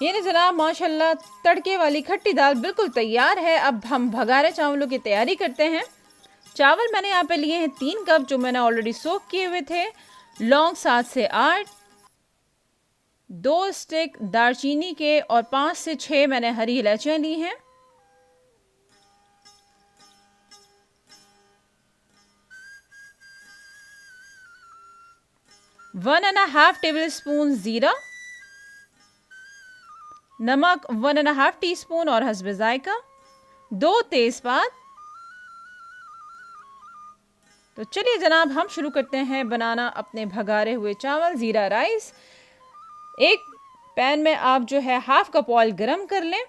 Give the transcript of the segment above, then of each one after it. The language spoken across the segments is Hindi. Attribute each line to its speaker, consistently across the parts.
Speaker 1: ये ना जनाब माशाल्लाह तड़के वाली खट्टी दाल बिल्कुल तैयार है। अब हम भगारे चावलों की तैयारी करते हैं। चावल मैंने यहाँ पे लिए हैं 3 कप, जो मैंने ऑलरेडी सोक किए हुए थे। लौंग 7 से 8, 2 स्टिक दालचीनी के और 5 से 6 मैंने हरी इलायचियाँ ली हैं। One and half table spoon जीरा, नमक 1.5 टीस्पून और हस्बे जायका, 2 तेजपात। तो चलिए जनाब हम शुरू करते हैं बनाना अपने भगारे हुए चावल जीरा राइस। एक पैन में आप जो है हाफ कप ऑयल गरम कर लें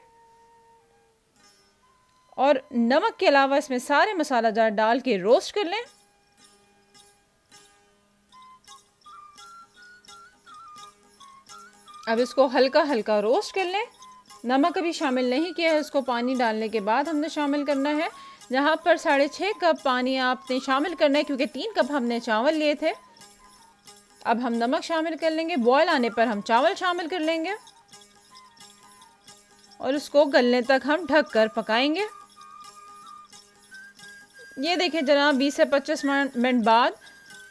Speaker 1: और नमक के अलावा इसमें सारे मसाला जार डाल के रोस्ट कर लें। अब इसको हल्का हल्का रोस्ट कर लें। नमक अभी शामिल नहीं किया है, इसको पानी डालने के बाद हमने शामिल करना है। जहाँ पर 6.5 कप पानी आपने शामिल करना है, क्योंकि 3 कप हमने चावल लिए थे। अब हम नमक शामिल कर लेंगे। बॉयल आने पर हम चावल शामिल कर लेंगे और उसको गलने तक हम ढक कर पकाएंगे। ये देखें जनाब 20 से 25 मिनट बाद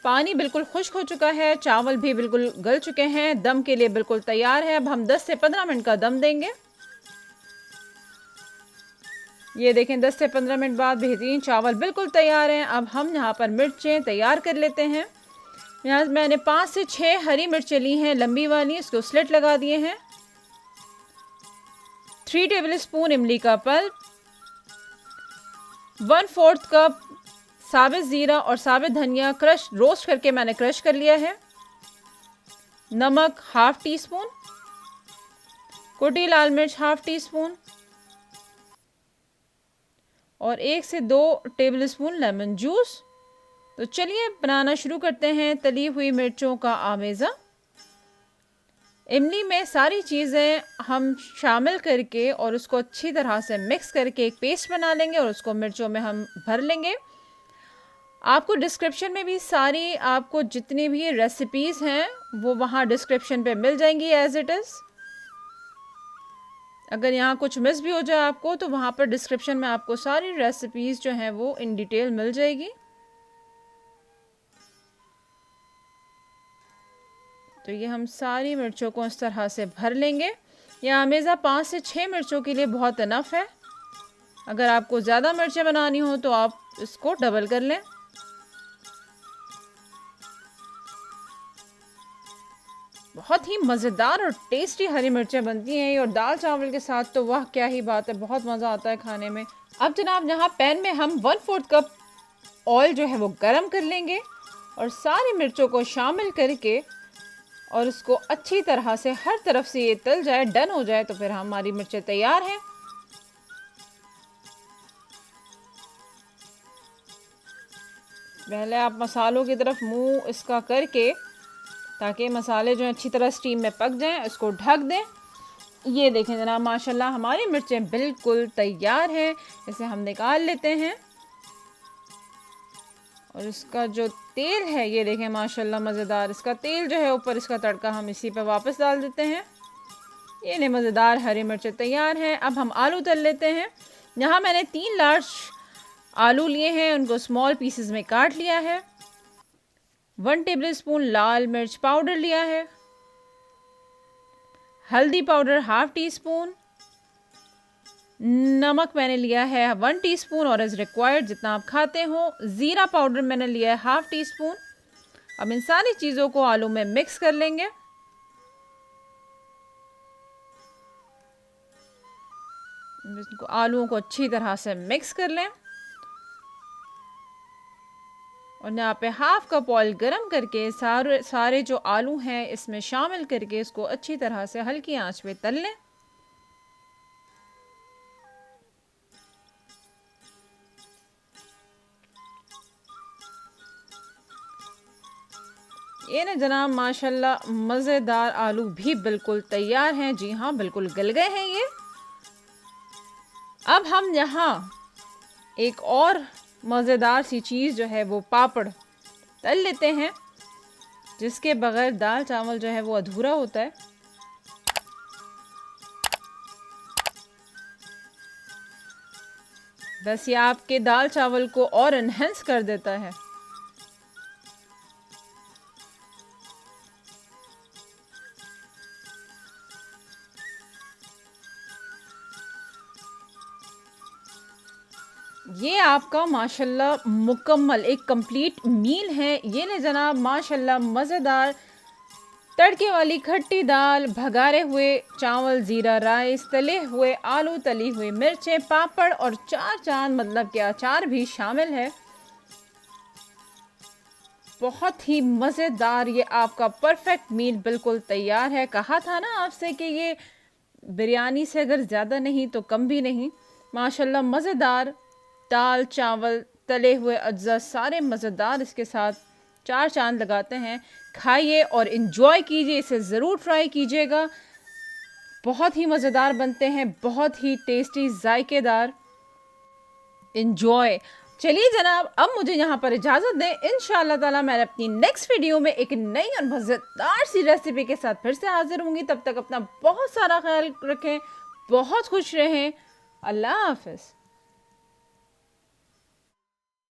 Speaker 1: पानी बिल्कुल खुश्क हो चुका है, चावल भी बिल्कुल गल चुके हैं, दम के लिए बिल्कुल तैयार है। अब हम 10 से 15 मिनट का दम देंगे। ये देखें 10 से 15 मिनट बाद बेहतरीन चावल बिल्कुल तैयार हैं। अब हम यहाँ पर मिर्चें तैयार कर लेते हैं। यहाँ मैंने 5 से 6 हरी मिर्चें ली हैं लंबी वाली, इसको स्लिट लगा दिए हैं। 3 टेबल स्पून इमली का पल्प, 1/4 कप साबित ज़ीरा और साबित धनिया क्रश रोस्ट करके मैंने क्रश कर लिया है। नमक 1/2 टीस्पून, कुटी लाल मिर्च 1/2 टीस्पून और 1 से 2 टेबल स्पून लेमन जूस। तो चलिए बनाना शुरू करते हैं तली हुई मिर्चों का आमेज़ा। इमली में सारी चीज़ें हम शामिल करके और उसको अच्छी तरह से मिक्स करके एक पेस्ट बना लेंगे और उसको मिर्चों में हम भर लेंगे। आपको डिस्क्रिप्शन में भी सारी आपको जितनी भी रेसिपीज़ हैं वो वहाँ डिस्क्रिप्शन पे मिल जाएंगी एज इट इज़। अगर यहाँ कुछ मिस भी हो जाए आपको तो वहाँ पर डिस्क्रिप्शन में आपको सारी रेसिपीज़ जो हैं वो इन डिटेल मिल जाएगी। तो ये हम सारी मिर्चों को इस तरह से भर लेंगे। यह आमेज़ा 5 से 6 मिर्चों के लिए बहुत इनफ है। अगर आपको ज़्यादा मिर्चें बनानी हो तो आप इसको डबल कर लें। बहुत ही मज़ेदार और टेस्टी हरी मिर्चें बनती हैं और दाल चावल के साथ तो वाह क्या ही बात है, बहुत मज़ा आता है खाने में। अब जनाब यहाँ पैन में हम 1/4 कप ऑयल जो है वो गरम कर लेंगे और सारी मिर्चों को शामिल करके और उसको अच्छी तरह से हर तरफ से ये तल जाए, डन हो जाए, तो फिर हमारी मिर्चें तैयार हैं। पहले आप मसालों की तरफ मुंह इसका करके ताकि मसाले जो अच्छी तरह स्टीम में पक जाएं, इसको ढक दें। ये देखें जनाब माशाल्लाह हमारी मिर्चें बिल्कुल तैयार हैं। इसे हम निकाल लेते हैं और इसका जो तेल है ये देखें माशाल्लाह मज़ेदार, इसका तेल जो है ऊपर, इसका तड़का हम इसी पे वापस डाल देते हैं। ये ने मज़ेदार हरी मिर्चें तैयार हैं। अब हम आलू तल लेते हैं। यहाँ मैंने 3 लार्ज आलू लिए हैं, उनको स्मॉल पीसेस में काट लिया है। 1 टेबल स्पून लाल मिर्च पाउडर लिया है। हल्दी पाउडर 1/2 टीस्पून। नमक मैंने लिया है 1 टीस्पून और एज रिक्वायर्ड जितना आप खाते हो। ज़ीरा पाउडर मैंने लिया है 1/2 टीस्पून। अब इन सारी चीज़ों को आलू में मिक्स कर लेंगे। आलूओं को अच्छी तरह से मिक्स कर लें और यहाँ पे 1/2 कप ऑयल गरम करके सारे जो आलू हैं इसमें शामिल करके इसको अच्छी तरह से हल्की आंच पे तल लें। ये ना जनाब माशाल्लाह मज़ेदार आलू भी बिल्कुल तैयार हैं। जी हाँ, बिल्कुल गल गए हैं ये। अब हम यहाँ एक और मज़ेदार सी चीज़ जो है वो पापड़ तल लेते हैं, जिसके बगैर दाल चावल जो है वो अधूरा होता है। बस ये आपके दाल चावल को और एनहेंस कर देता है। ये आपका माशाल्लाह मुकम्मल एक कंप्लीट मील है। ये ले जनाब माशाल्लाह मज़ेदार तड़के वाली खट्टी दाल, भगारे हुए चावल, ज़ीरा राइस, तले हुए आलू, तली हुई मिर्चें, पापड़ और 4 चांद मतलब कि अचार भी शामिल है। बहुत ही मज़ेदार ये आपका परफेक्ट मील बिल्कुल तैयार है। कहा था ना आपसे कि ये बिरयानी से अगर ज़्यादा नहीं तो कम भी नहीं। माशाल्लाह मज़ेदार दाल चावल तले हुए अज्जा सारे मज़ेदार इसके साथ 4 चांद लगाते हैं। खाइए और इन्जॉय कीजिए, इसे ज़रूर ट्राई कीजिएगा। बहुत ही मज़ेदार बनते हैं, बहुत ही टेस्टी जायकेदार। इन्जॉय। चलिए जनाब अब मुझे यहाँ पर इजाज़त दें। इंशाअल्लाह ताला मैं अपनी नेक्स्ट वीडियो में एक नई और मज़ेदार सी रेसिपी के साथ फिर से हाजिर होंगी। तब तक अपना बहुत सारा ख्याल रखें, बहुत खुश रहें। अल्लाह हाफ़िज़।